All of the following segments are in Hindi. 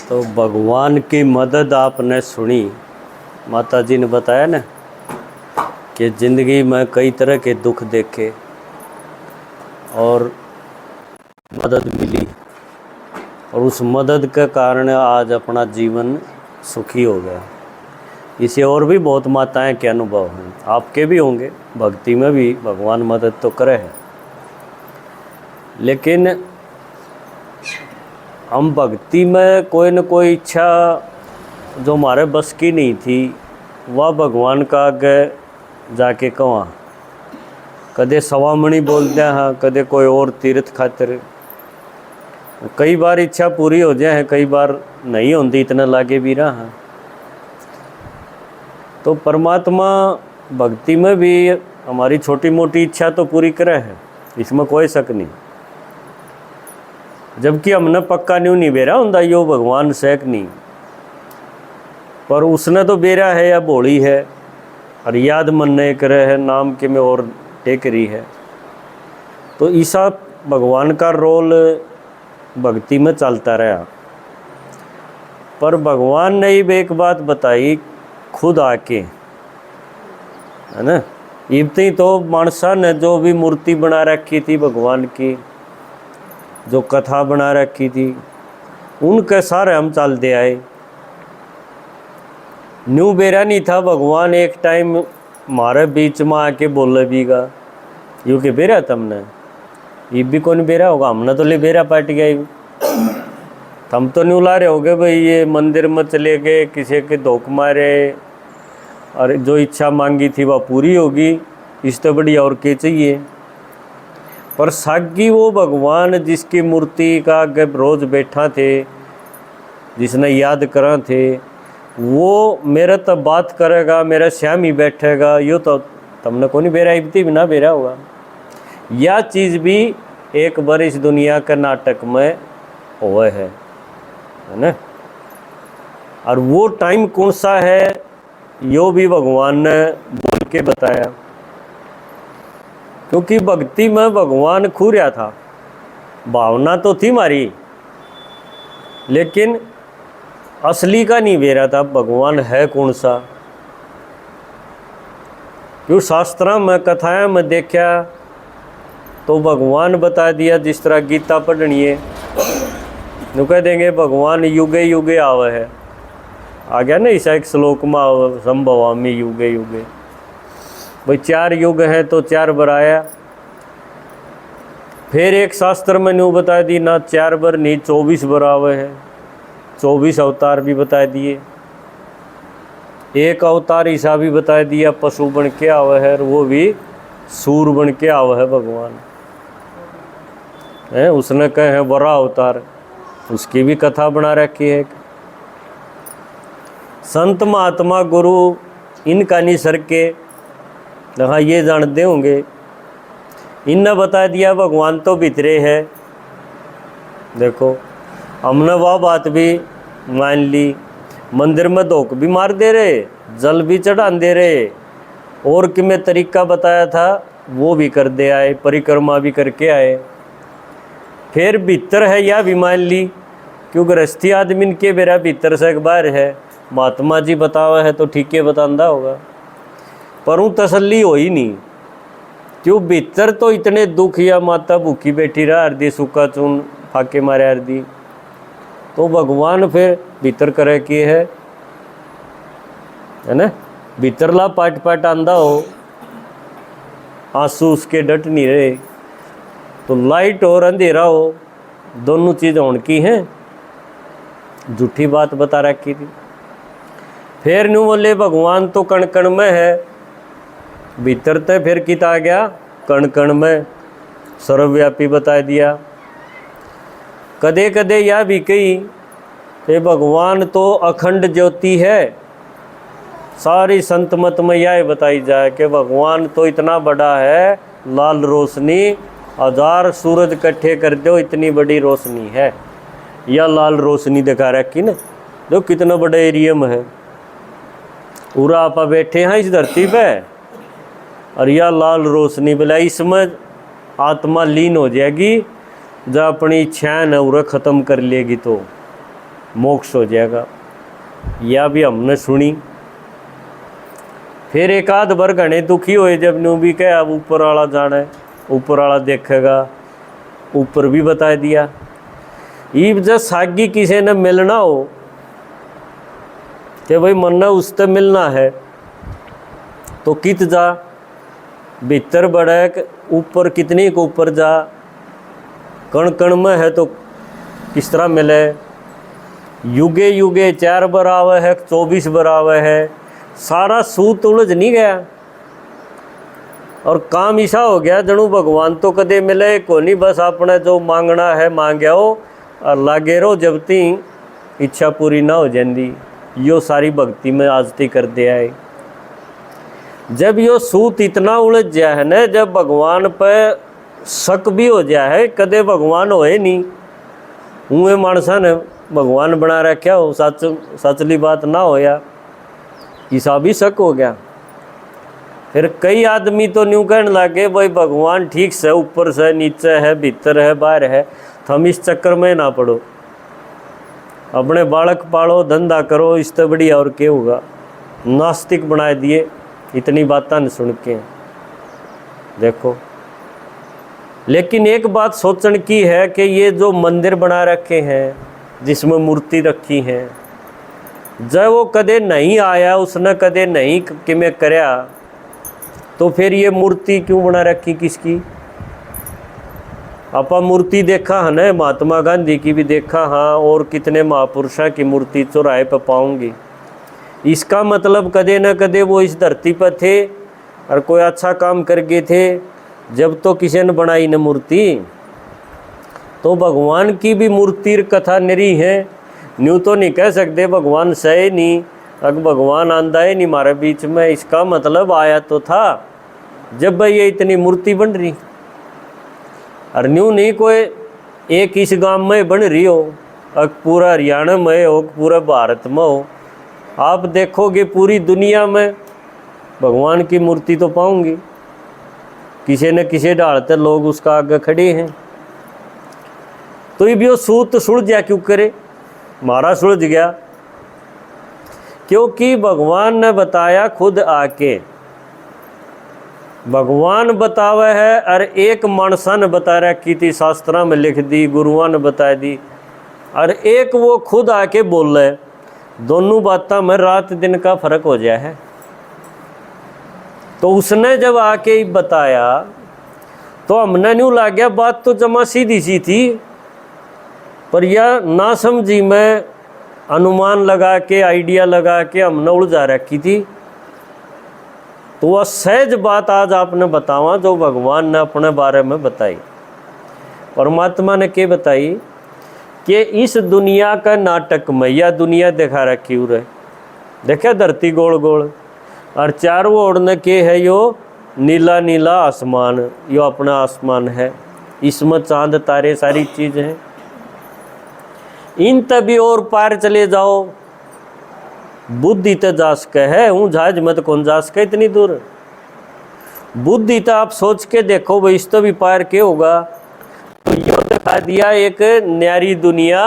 तो भगवान की मदद आपने सुनी। माता जी ने बताया ना कि ज़िंदगी में कई तरह के दुख देखे और मदद मिली, और उस मदद के कारण आज अपना जीवन सुखी हो गया। इसे और भी बहुत माताएं के अनुभव हैं, आपके भी होंगे। भक्ति में भी भगवान मदद तो करे है, लेकिन हम भक्ति में कोई न कोई इच्छा जो हमारे बस की नहीं थी, वह भगवान का आगे जाके कहाँ कदे सवामणी बोलते हैं, कदे कोई और तीर्थ खातिर। कई बार इच्छा पूरी हो जाए, कई बार नहीं होती, इतना लागे भी रहा। तो परमात्मा भक्ति में भी हमारी छोटी मोटी इच्छा तो पूरी करे है, इसमें कोई शक नहीं। जबकि हमने पक्का नहीं बेरा होंदा यो भगवान सेक नहीं, पर उसने तो बेरा है या बोली है और याद मनने करे है, नाम के में और टेक रही है। तो ईसा भगवान का रोल भक्ति में चलता रहा। पर भगवान ने ही एक बात बताई खुद आके, है ना। इतनी तो मानसा ने जो भी मूर्ति बना रखी थी भगवान की, जो कथा बना रखी थी, उनके सारे हम चलते आए। न्यू बेरा नहीं था भगवान एक टाइम हमारे बीच में आके बोले बीगा यू के बेरा तमने ये भी कौन बेरा होगा, हमने तो ले बेरा पाट गया। हम तो नहीं ला रहे होगे भाई ये मंदिर में चले गए, किसी के धोख मारे और जो इच्छा मांगी थी वह पूरी होगी, इससे बढ़िया और क्या चाहिए। पर सागी वो भगवान जिसकी मूर्ति का आगे रोज बैठा थे, जिसने याद करा थे, वो मेरे तो बात करेगा, मेरा श्याम ही बैठेगा, यो तो तुमने कौन बेरा इबती भी ना बेरा होगा। यह चीज़ भी एक बार इस दुनिया के नाटक में हुआ है ना। और वो टाइम कौन सा है यो भी भगवान ने बोल के बताया, क्योंकि भक्ति में भगवान खो रहा था। भावना तो थी हमारी, लेकिन असली का नहीं बेरा था भगवान है कौन सा। क्यों शास्त्रों में कथाएं में देखा तो भगवान बता दिया, जिस तरह गीता पढ़नी है तो कह देंगे भगवान युगे युगे आवे है। आ गया ना ऐसा एक श्लोक में, संभवामी युगे युगे। भाई 4 युग हैं तो 4 बराया। फिर एक शास्त्र में न्यू बता दी ना 4 बर नहीं 24 बरावे है, 24 अवतार भी बता दिए। एक अवतार ऐसा भी बता दिया पशु बन के आवे है, और वो भी सूर बन के आवे है भगवान है। उसने कहे हैं बड़ा अवतार, उसकी भी कथा बना रखी है। संत महात्मा गुरु इनका नहीं सर के, हाँ ये जानते होंगे, इनने बता दिया भगवान तो भीतरे है। देखो हमने वह बात भी मान ली, मंदिर में धोख भी मार दे रहे, जल भी चढ़ा दे रहे, और कि मैं तरीका बताया था वो भी कर दे आए, परिक्रमा भी करके आए। फिर भीतर है या भी मान ली, क्योंकि गृहस्थी आदमी के बेरा भीतर से एक बार है। महात्मा जी बतावा है तो ठीक है बतांदा होगा, पर वो तसल्ली हो ही नहीं। क्यों भीतर तो इतने दुख, या माता भूखी बैठी रहा अर्दी सूखा चून फाके मारे अर्दी, तो भगवान फिर भीतर करे कि है ना। भीतर ला पाट पाट आंदा हो, आंसू उसके डट नहीं रहे, तो लाइट और अंधेरा हो, दोनों चीज़ होने की हैं। झूठी बात बता रखी थी। फिर न्यू बोले भगवान तो कण कण में है, भीतर ते फिर किता आ गया कण कण में, सर्वव्यापी बता दिया। कदे कदे यह भी कही कि भगवान तो अखंड ज्योति है। सारी संत मत में यह बताई जाए कि भगवान तो इतना बड़ा है, लाल रोशनी 1000 सूरज इकट्ठे कर दो इतनी बड़ी रोशनी है। यह लाल रोशनी दिखा रखी ना, जो कितना बड़ा एरिया में है। पूरा आप बैठे हैं इस धरती पे, और यह लाल रोशनी बोला इसमें आत्मा लीन हो जाएगी, जब अपनी इच्छाएं न उरे ख़त्म कर लेगी तो मोक्ष हो जाएगा। यह भी हमने सुनी। फिर एक आध बार घने दुखी हुए जब न्यू भी कहे अब ऊपर वाला जाना है, ऊपर वाला देखेगा, ऊपर भी बता दिया। ईब जब सागी किसी ने मिलना हो कि भाई मन उससे मिलना है तो कित जा, भीतर बढ़े, ऊपर कितनी को ऊपर जा, कण कण में है तो किस तरह मिले, युगे युगे 4 बार आवे है 24 बार आवे है, सारा सूत उलझ नहीं गया। और काम ऐसा हो गया जणू भगवान तो कदे मिले को नहीं, बस अपने जो मांगना है मांग आओ और लागे रहो जब ती इच्छा पूरी ना हो जाती। यो सारी भक्ति में आज तक कर दिया है। जब यो सूत इतना उलझ जाए है ना, जब भगवान पे शक भी हो जाए है, कदे भगवान होए नहीं, उहे मानसा ने भगवान बना रखा हो, सचली बात ना होया, ऐसा भी शक हो गया। फिर कई आदमी तो न्यू कहने लगे भाई भगवान ठीक से ऊपर से नीचे है, भीतर है, बाहर है, हम इस चक्कर में ना पड़ो, अपने बालक पालो, धंधा करो, इससे बढ़िया और क्या होगा। नास्तिक बना दिए इतनी बातें न सुन के। देखो, लेकिन एक बात सोचने की है कि ये जो मंदिर बना रखे हैं जिसमें मूर्ति रखी है, जब वो कदे नहीं आया, उसने कदे नहीं कि मैं करया, तो फिर ये मूर्ति क्यों बना रखी किसकी? आपा मूर्ति देखा है ना, महात्मा गांधी की भी देखा, हाँ, और कितने महापुरुषों की मूर्ति चौराहे पर पाऊंगी। इसका मतलब कदे न कदे वो इस धरती पर थे और कोई अच्छा काम कर गए थे, जब तो किसी ने बनाई न मूर्ति। तो भगवान की भी मूर्ति कथा निरी है, न्यू तो नहीं कह सकते भगवान सही नहीं, अगर भगवान आंदा है नहीं हमारे बीच में, इसका मतलब आया तो था जब भाई ये इतनी मूर्ति बन रही। और न्यू नहीं कोई एक इस गांव में बन रही हो, अगर पूरा हरियाणा में हो, पूरा भारत में हो, आप देखोगे पूरी दुनिया में भगवान की मूर्ति तो पाऊंगी, किसी न किसी डालते लोग उसका आगे खड़े हैं। तो ये भी वो सूत सुलझ जा क्यों करे, मारा सुलझ गया, क्योंकि भगवान ने बताया खुद आके, भगवान बतावे है, और एक मानसा ने बता रखी थी, शास्त्रा में लिख दी, गुरुआ ने बता दी, और एक वो खुद आके बोल रहे। दोनों बातों में रात दिन का फर्क हो जाए है। तो उसने जब आके बताया तो हमने न्यू लग गया बात तो जमा सीधी सी थी, पर यह ना समझी में अनुमान लगा के, आइडिया लगा के हमने उलझा रखी थी। तो वह सहज बात आज आपने बतावा जो भगवान ने अपने बारे में बताई। परमात्मा ने क्या बताई कि इस दुनिया का नाटक में यह दुनिया दिखा रखी हुई, देखा धरती गोल गोल, और चारों ओर ने के है यो नीला नीला आसमान, यो अपना आसमान है, इसमें चांद तारे सारी चीज़ हैं। इन तभी और पार चले जाओ, बुद्धि तो जा सके है, हूँ जहाज मत कौन जा सके इतनी दूर, बुद्धि तो आप सोच के देखो भाई इस तो भी पार के होगा। तो यो दिखा दिया एक न्यारी दुनिया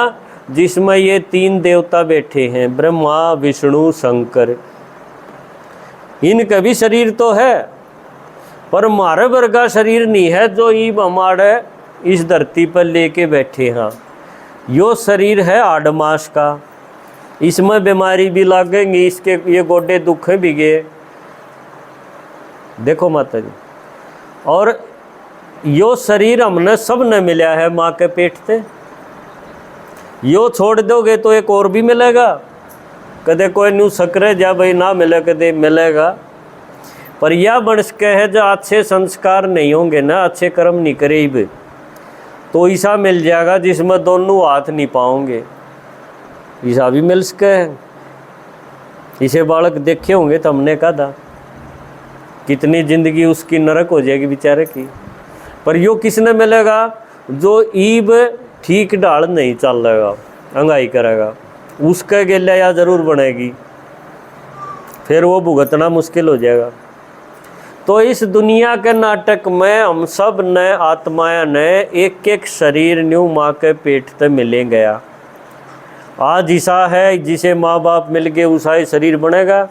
जिसमें ये 3 देवता बैठे हैं, ब्रह्मा विष्णु शंकर। इनका भी शरीर तो है, पर हमारे वर्गा शरीर नहीं है जो ईब हमारे इस धरती पर लेके बैठे हैं। यो शरीर है आडमास का, इसमें बीमारी भी लगेंगी, इसके ये गोडे दुख भी गए, देखो माता जी। और यो शरीर हमने सब ने मिला है माँ के पेट से, यो छोड़ दोगे तो एक और भी मिलेगा, कदे कोई न्यू सकरे जा भाई ना मिले, कदे मिलेगा। पर यह बन सके है जो अच्छे संस्कार नहीं होंगे ना, अच्छे कर्म नहीं करे भी, तो ऐसा मिल जाएगा जिसमें दोनों हाथ नहीं पाओगे, ऐसा भी मिल सके है। इसे बालक देखे होंगे तो हमने कहा था कितनी जिंदगी उसकी नरक हो जाएगी बेचारे की। पर यो किसने मिलेगा जो ईब ठीक ढाल नहीं चल रहेगा, अंगाई करेगा, उसका गेला या जरूर बनेगी, फिर वो भुगतना मुश्किल हो जाएगा। तो इस दुनिया के नाटक में हम सब ने आत्माएं ने एक एक शरीर न्यू माँ के पेट से मिले गया। आज ईसा है, जिसे माँ बाप मिल के उसा ही शरीर बनेगा।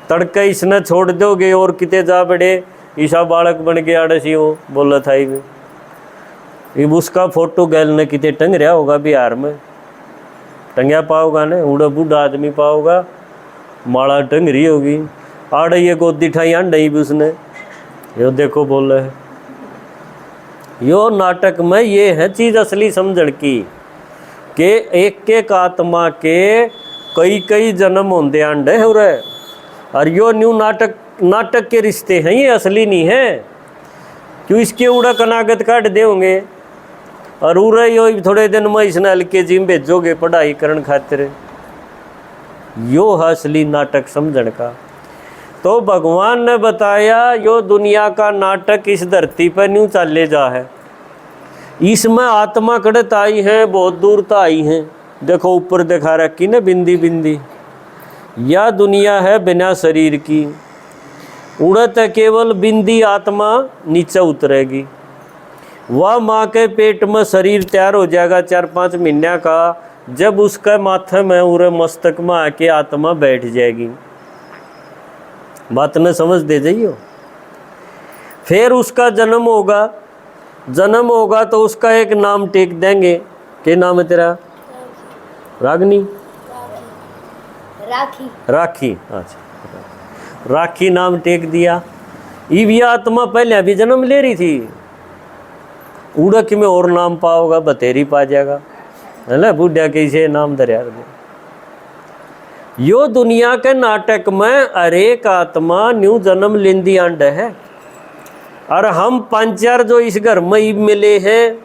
तड़के इसने छोड़ दोगे और किते जा बड़े ईसा बालक बन गया अड़सी वो बोला था। इब उसका फोटो गैल ने किते टंग रहा होगा बिहार में, टंगया पाओगा ने, उड़ा बूढ़ा आदमी पाओगा, माला टंग रही होगी, आड़े ये गोदी ठाई अंडई भी उसने, यो देखो बोल रहे है। यो नाटक में ये है चीज असली समझण की कि एक एक आत्मा के कई कई जन्म होंदे अंडे हो रहे, और यो न्यू नाटक के रिश्ते हैं, ये असली नहीं है। क्यों इसके उड़ा कनागत काट दे होंगे और उरे यो थोड़े दिन में इसने हल्के जिम भेजोगे पढ़ाई करन खातिर, यो है असली नाटक समझण का। तो भगवान ने बताया यो दुनिया का नाटक इस धरती पर न्यू चाले जा है। इसमें आत्मा कड़त आई है, बहुत दूर तक आई है। देखो ऊपर दिखा रखी ना बिंदी बिंदी, यह दुनिया है बिना शरीर की, उड़त है केवल बिंदी आत्मा नीचे उतरेगी। वह माँ के पेट में शरीर तैयार हो जाएगा 4-5 महीने का, जब उसके माथे में उरे मस्तक में आके आत्मा बैठ जाएगी। बात न समझ दे जाइयो। फिर उसका जन्म होगा तो उसका एक नाम टेक देंगे। क्या नाम है तेरा? रागनी, राखी। अच्छा, राखी नाम टेक दिया। ये आत्मा पहले अभी जन्म ले रही थी, उड़क में और नाम पाओगा, बतेरी पा जाएगा, है ना। बुढ़िया कैसे नाम दरिया। यो दुनिया के नाटक में अरेक आत्मा न्यू जन्म लेंदी अंड है, और हम 5-4 जो इस घर में मिले हैं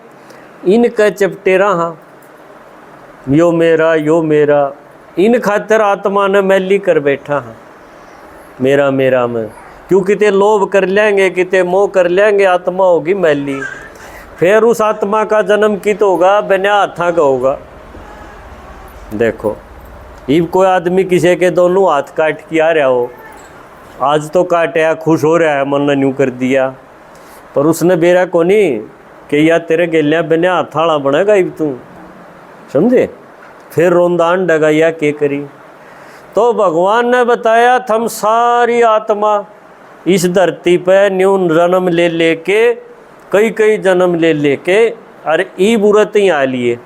इनका चपटे रहा, यो मेरा, इन खातर आत्मा ने मैली कर बैठा है मेरा में। क्यों किते लोभ कर लेंगे, किते मोह कर लेंगे, आत्मा होगी मैली। फिर उस आत्मा का जन्म कित होगा, बिना हाथा का होगा। देखो इब कोई आदमी किसी के दोनों हाथ काट के आ रहा हो, आज तो काटा खुश हो रहा है, मन ने न्यू कर दिया, पर उसने बेरा को नहीं कि या तेरे गेलिया बिना हाथाड़ा बनेगा इब तू, समझे। फिर रोंदान डगा या के करी। तो भगवान ने बताया थम सारी आत्मा इस धरती पे न्यू जन्म ले लेके, कई जन्म ले लेके, अरे ईब उरत ही आ लिए,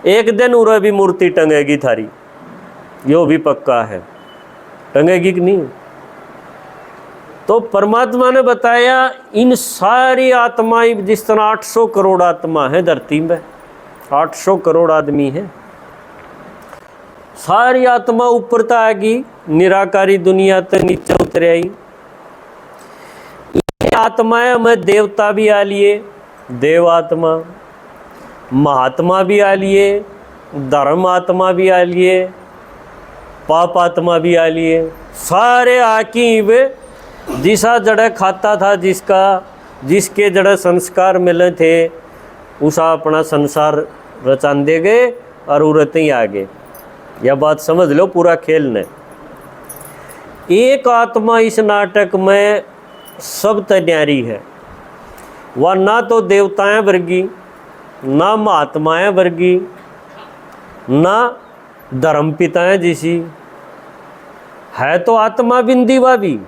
एक दिन उरा भी मूर्ति टंगेगी थारी, यो भी पक्का है, टंगेगी कि नहीं। तो परमात्मा ने बताया इन सारी आत्माएं, जिस तरह 800 करोड़ आत्मा है धरती में, 800 करोड़ आदमी है, सारी आत्मा ऊपर तक आएगी, निराकारी दुनिया तक नीचे उतर आई। आत्माएं में देवता भी आ लिए, देवात्मा, महात्मा भी आ लिए, धर्म आत्मा भी आ लिए, पाप आत्मा भी आ लिए, सारे आकी वे जिसा जड़े खाता था, जिसके जड़े संस्कार मिले थे, उसा अपना संसार रचान दे गए और उड़त ही आ गए। यह बात समझ लो पूरा खेल ने। एक आत्मा इस नाटक में सब तैयारी है, वह ना तो देवताएं वर्गी, ना महात्माएं वर्गी, ना धर्म पिताएं जैसी है। तो आत्मा बिंदी वह भी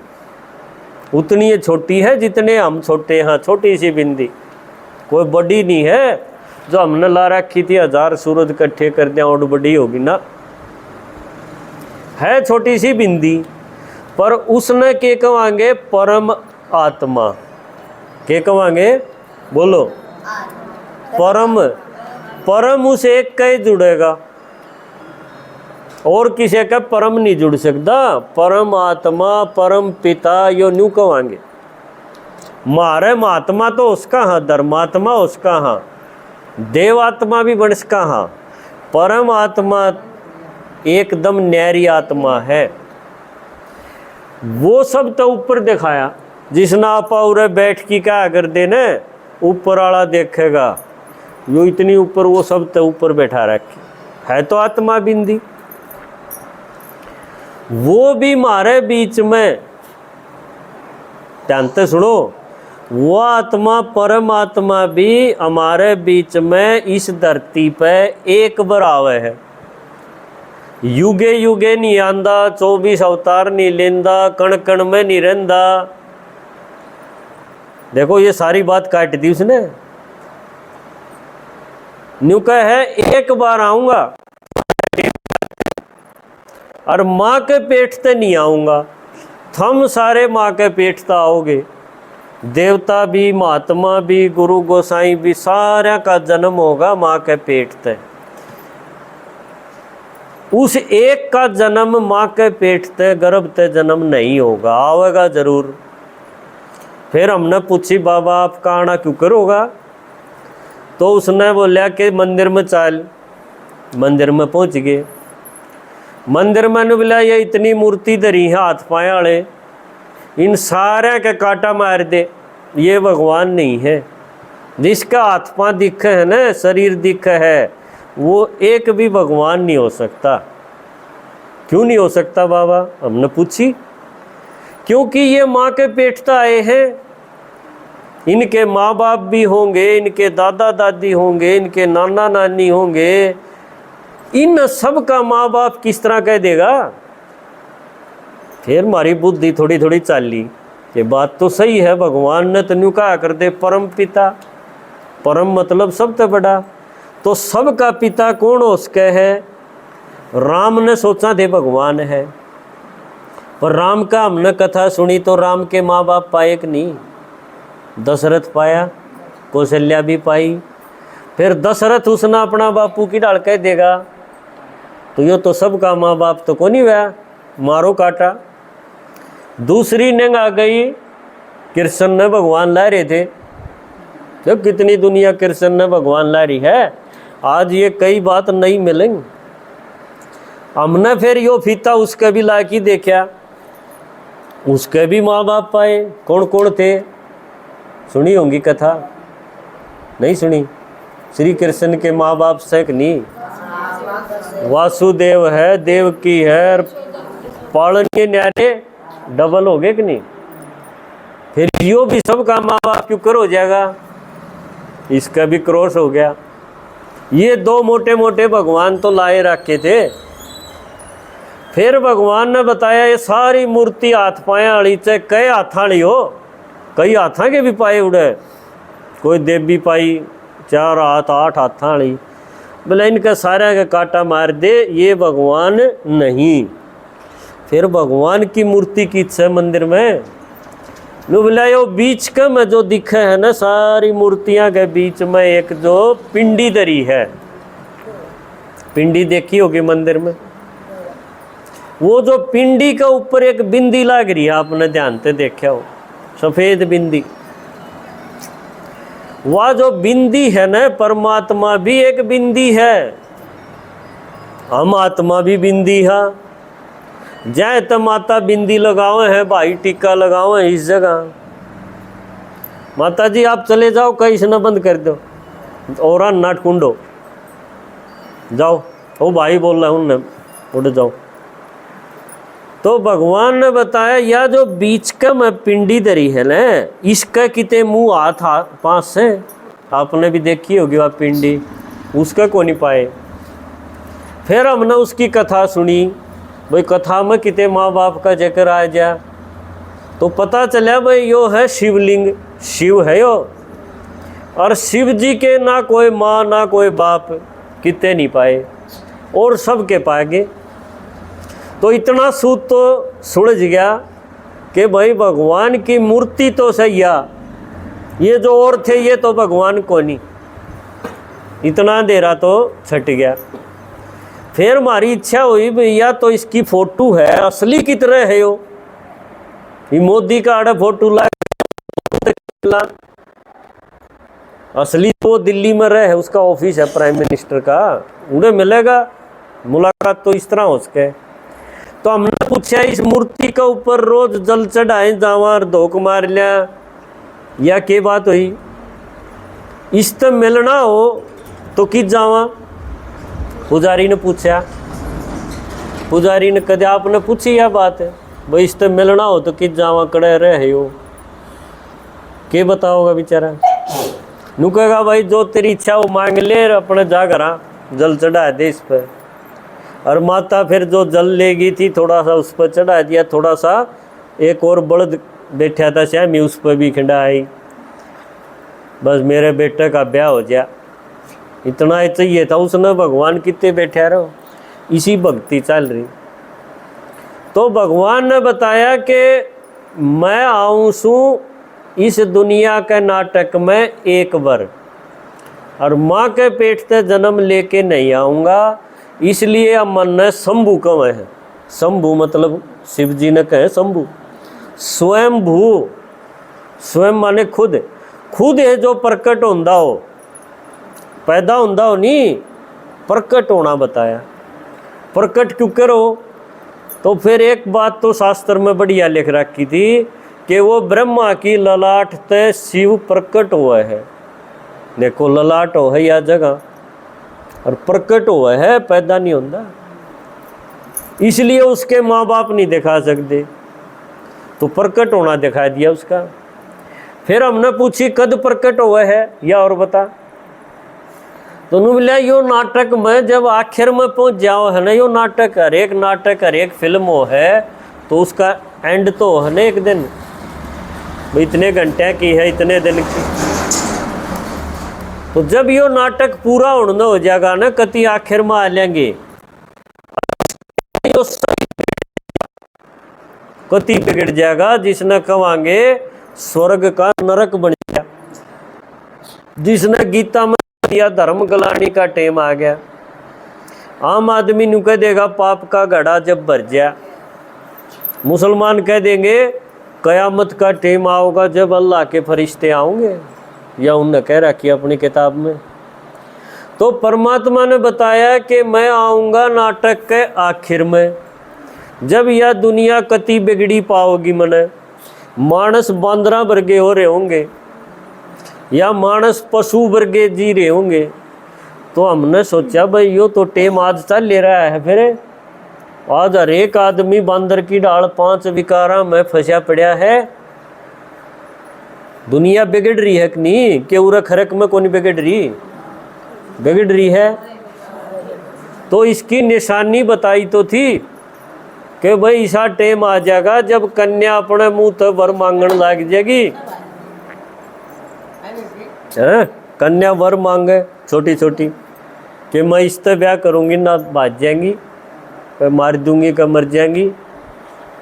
उतनी छोटी है जितने हम छोटे हैं, छोटी सी बिंदी, कोई बड़ी नहीं है जो हमने ला रखी थी 1000 सूरज इकट्ठे कर दिया और बड़ी होगी ना, है छोटी सी बिंदी। पर उसने के कहेंगे परम आत्मा, के कहेंगे बोलो, परम उस एक का ही जुड़ेगा, और किसी का परम नहीं जुड़ सकता। परम आत्मा, परम पिता, यो न्यू कहेंगे। मारे महात्मा तो उसका हाँ, धर्मात्मा उसका हाँ, देवात्मा भी बन सका हाँ, परम आत्मा एकदम न्यारी आत्मा है। वो सब तो ऊपर दिखाया, जिसने आप उरे बैठ की क्या कर देने, ऊपर वाला देखेगा, यो इतनी ऊपर, वो सब तो ऊपर बैठा रखे है, तो आत्मा बिंदी। वो भी हमारे बीच में, ध्यान से सुनो, वो आत्मा परमात्मा भी हमारे बीच में इस धरती पे एक बराबर है, युगे युगे नहीं आंदा, 24 अवतार नहीं लेंदा, कण कण में नहीं रहंदा। देखो ये सारी बात काट दी उसने। न्यू कह है एक बार आऊंगा और माँ के पेट से नहीं आऊंगा। थम सारे माँ के पेट से आओगे, देवता भी, महात्मा भी, गुरु गोसाई भी, सारा का जन्म होगा माँ के पेट से। उस एक का जन्म माँ के पेट से, गर्भ से जन्म नहीं होगा, आवेगा जरूर। फिर हमने पूछी बाबा आपका आना क्यों करोगा? तो उसने बोला कि मंदिर में चल। मंदिर में पहुंच गए। मंदिर में बोला ये इतनी मूर्ति धरी है हाथ पाए वाले, इन सारे के काटा मार दे, ये भगवान नहीं है। जिसका हाथ पाँव दिख है ना, शरीर दिख है, वो एक भी भगवान नहीं हो सकता। क्यों नहीं हो सकता बाबा? हमने पूछी। क्योंकि ये माँ के पेट से आए हैं, इनके माँ बाप भी होंगे, इनके दादा दादी होंगे, इनके नाना नानी होंगे। इन सब का माँ बाप किस तरह कह देगा? फिर हमारी बुद्धि थोड़ी थोड़ी चाली, ये बात तो सही है। भगवान ने तो न्यू कहा कर दे परम पिता, परम मतलब सबसे बड़ा, तो सबका पिता कौन हो सके है? राम ने सोचा थे भगवान है, पर राम का हमने कथा सुनी तो राम के माँ बाप पाए कि नहीं? दशरथ पाया, कौशल्या भी पाई। फिर दशरथ उसने अपना बापू की डाल कह देगा, तो यो तो सबका माँ बाप तो को नहीं हुआ, मारो काटा। दूसरी नंग आ गई, कृष्ण ने भगवान ला रहे थे। तो कितनी दुनिया कृष्ण ने भगवान ला रही है, आज ये कई बात नहीं मिलेंगी। हमने फिर यो फीता उसके भी ला के देखा, उसके भी माँ बाप पाए। कौन कौन थे? सुनी होंगी कथा, नहीं सुनी? श्री कृष्ण के माँ बाप से कि नहीं? वासुदेव है, देवकी है, पालन के न्यारे डबल हो गए कि नहीं? फिर यो भी सबका माँ बाप क्यों कर हो जाएगा? इसका भी क्रॉस हो गया। ये दो मोटे मोटे भगवान तो लाए रखे थे। फिर भगवान ने बताया ये सारी मूर्ति हाथ पाया वाली, चाहे कई हाथा वाली हो, कई हाथा के भी पाए उड़े, कोई देवी पाई 4 हाथ 8 हाथा वाली, बोले इनका सारा का काटा मार दे, ये भगवान नहीं। फिर भगवान की मूर्ति की इच्छा मंदिर में नो बोला यो बीच का में जो दिखे है ना, सारी मूर्तियां के बीच में एक जो पिंडी धरी है। पिंडी देखी होगी मंदिर में, वो जो पिंडी के ऊपर एक बिंदी लग रही है, आपने ध्यान से देखा हो, सफेद बिंदी। वह जो बिंदी है ना, परमात्मा भी एक बिंदी है, हम आत्मा भी बिंदी है। जय तो माता बिंदी लगाओ है भाई, टीका लगाओ है इस जगह। माता जी आप चले जाओ, कहीं से न बंद कर दो, और नाट कुंडो जाओ, वो भाई बोल रहा हूँ उनने, उठ जाओ। तो भगवान ने बताया या जो बीच का में पिंडी धरी है ना, इसका किते मुंह हाथ पास से, आपने भी देखी होगी वह पिंडी, उसका को नहीं पाए। फिर हमने उसकी कथा सुनी, भाई कथा में किते माँ बाप का जिक्र आ जा, तो पता चला भाई यो है शिवलिंग, शिव है यो, और शिव जी के ना कोई माँ ना कोई बाप, किते नहीं पाए, और सबके पाएंगे। तो इतना सूत तो सुलझ गया कि भाई भगवान की मूर्ति तो सही है, ये जो और थे ये तो भगवान को नहीं। इतना अंधेरा तो छट गया। फिर हमारी इच्छा हुई भैया तो इसकी फोटो है, असली की तरह है यो, ये मोदी का आड़ा फोटो ला, असली तो दिल्ली में रहे, उसका ऑफिस है प्राइम मिनिस्टर का, उन्हें मिलेगा मुलाकात तो इस तरह हो सके। तो हमने पूछा इस मूर्ति के ऊपर रोज जल चढ़ाए जावा और धोख मार लिया, या क्या बात हुई? इस तक मिलना हो तो किस जावा? पुजारी ने पूछा। पुजारी ने कदे आपने पूछी यह बात है, भाई इस तक मिलना हो तो किस जावा, कड़े रहे हो, क्या बताओगा बेचारा? नू कहेगा भाई जो तेरी इच्छा वो मांग ले, अपने जा घर जल चढ़ा दे इस पर। और माता फिर जो जल लेगी थी थोड़ा सा उस पर चढ़ा दिया, थोड़ा सा एक और बड़द बैठा था श्यामी उस पर भी खिंडा आई, बस मेरे बेटे का ब्याह हो जाए, इतना ही चाहिए था उसने। भगवान कितने बैठा रहो, इसी भक्ति चल रही। तो भगवान ने बताया कि मैं आऊँ सू इस दुनिया के नाटक में एक बार, और माँ के पेट से जन्म लेके नहीं आऊँगा, इसलिए अब मन ने शंभु कहे है। शंभु मतलब शिव जी ने कहे शंभु, स्वयं भू, स्वयं माने खुद, खुद है जो प्रकट होंदा हो, पैदा होंदा हो नहीं, प्रकट होना बताया। प्रकट क्यों करो, तो फिर एक बात तो शास्त्र में बढ़िया लिख रखी थी कि वो ब्रह्मा की ललाट ते शिव प्रकट हुआ है। देखो ललाट हो है या जगह, और प्रकट हुआ है, पैदा नहीं होता, इसलिए उसके माँ बाप नहीं दिखा सकते, तो प्रकट होना दिखा दिया उसका। फिर हमने पूछी कद प्रकट हुआ है या और बता, तो उन्होंने बोला यो नाटक में जब आखिर में पहुंच जाओ है ना, यो नाटक हर एक फिल्म हो है तो उसका एंड तो है ना एक दिन, इतने घंटे की है, इतने दिन की। तो जब यो नाटक पूरा होना हो जाएगा ना, कति आखिर में आ लेंगे, कति बिगड़ जाएगा, जिसने कहेंगे स्वर्ग का नरक बन गया, जिसने गीता में दिया धर्म गलाने का टेम आ गया। आम आदमी नु कह देगा पाप का घड़ा जब भर जाए, मुसलमान कह देंगे कयामत का टेम आओगा जब अल्लाह के फरिश्ते आएंगे, या उनने कह रखी अपनी किताब में। तो परमात्मा ने बताया कि मैं आऊँगा नाटक के आखिर में, जब यह दुनिया कति बिगड़ी पाओगी, मने मानस बांदरा वर्गे हो रहे होंगे या मानस पशु वर्गे जी रहे होंगे। तो हमने सोचा भाई यो तो टेम आज चल ले रहा है, फिर आज हर एक आदमी बांदर की डाल 5 विकारा में फंसा पड़ा है। दुनिया बिगड़ रही है कि नहीं, कि उरा खरक में कौन बिगड़ रही, बिगड़ रही है। तो इसकी निशानी बताई तो थी कि भाई ऐसा टेम आ जाएगा जब कन्या अपने मुंह तो वर मांगने लग जाएगी, कन्या वर मांगे छोटी छोटी कि मैं इससे ब्याह करूँगी ना भाग जाएंगी, मैं मार दूंगी का मर जाएंगी,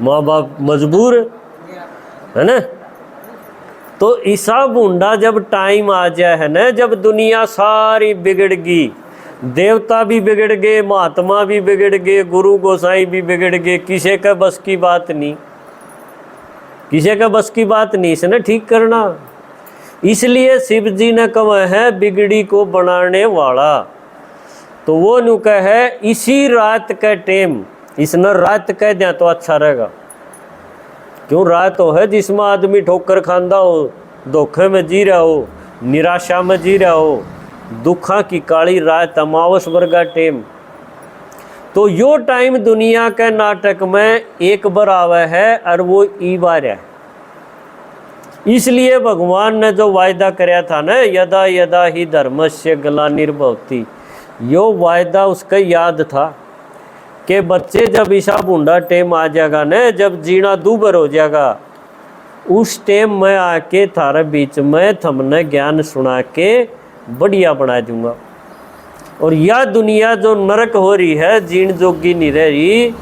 माँ बाप मजबूर है ना। तो ईसा बूंदा जब टाइम आ जाए है ना, जब दुनिया सारी बिगड़ गई, देवता भी बिगड़ गए, महात्मा भी बिगड़ गए, गुरु गोसाई भी बिगड़ गए, किसी का बस की बात नहीं, किसी का बस की बात नहीं इसने ठीक करना। इसलिए शिव जी ने कहा है बिगड़ी को बनाने वाला, तो वो नु कहे इसी रात का टेम, इसने रात कह दिया तो अच्छा रहेगा, क्यों रात हो है जिसमें आदमी ठोकर खांदा हो, धोखे में जी रहा हो, निराशा में जी रहा हो, दुखा की काली रात, अमावस वर्गा टेम। तो यो टाइम दुनिया के नाटक में एक बार आवा है और वो ई बार है। इसलिए भगवान ने जो वायदा कराया था ना, यदा यदा ही धर्मस्य ग्लानिर्भवति, यो वायदा उसका याद था कि बच्चे जब ईसा बूंदा टेम आ जाएगा ना, जब जीना दूबर हो जाएगा, उस टेम में आके थारे बीच में थमने ज्ञान सुना के बढ़िया बना दूंगा। और यह दुनिया जो नरक हो रही है, जीण जोगी नहीं रह रही,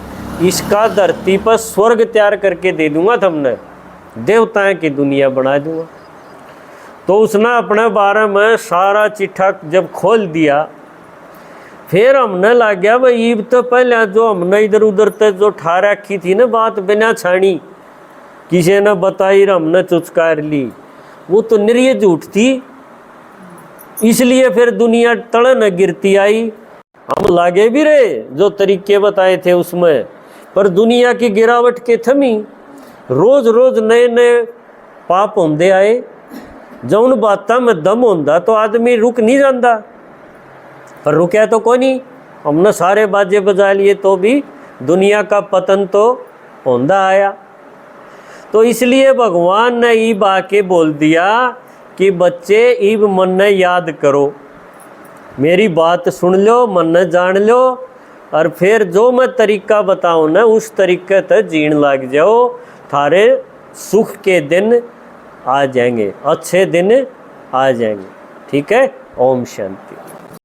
इसका धरती पर स्वर्ग तैयार करके दे दूंगा थमने, देवताएं की दुनिया बना दूंगा। तो उसने अपने बारे में सारा चिट्ठा जब खोल दिया, फिर हमने लग गया भाई ईब तो पहले जो हमने इधर उधर तक जो ठा रखी थी ना बात बिना छानी, किसी ने बताई हमने चुचकार ली, वो तो निरीह झूठ थी। इसलिए फिर दुनिया तड़ न गिरती आई, हम लागे भी रहे जो तरीके बताए थे उसमें, पर दुनिया की गिरावट के थमी, रोज रोज नए नए पाप होंदे आए। जब उन बातों में दम होंदा तो आदमी रुक नहीं जाता, पर रुकया तो कोई नहीं, हमने सारे बाजे बजा लिए तो भी दुनिया का पतन तो होंदा आया। तो इसलिए भगवान ने ईब आके बोल दिया कि बच्चे ईब मन ने याद करो, मेरी बात सुन लो, मन ने जान लो, और फिर जो मैं तरीका बताऊँ ना उस तरीके तक जीण लग जाओ, थारे सुख के दिन आ जाएंगे, अच्छे दिन आ जाएंगे। ठीक है, ओम शांति।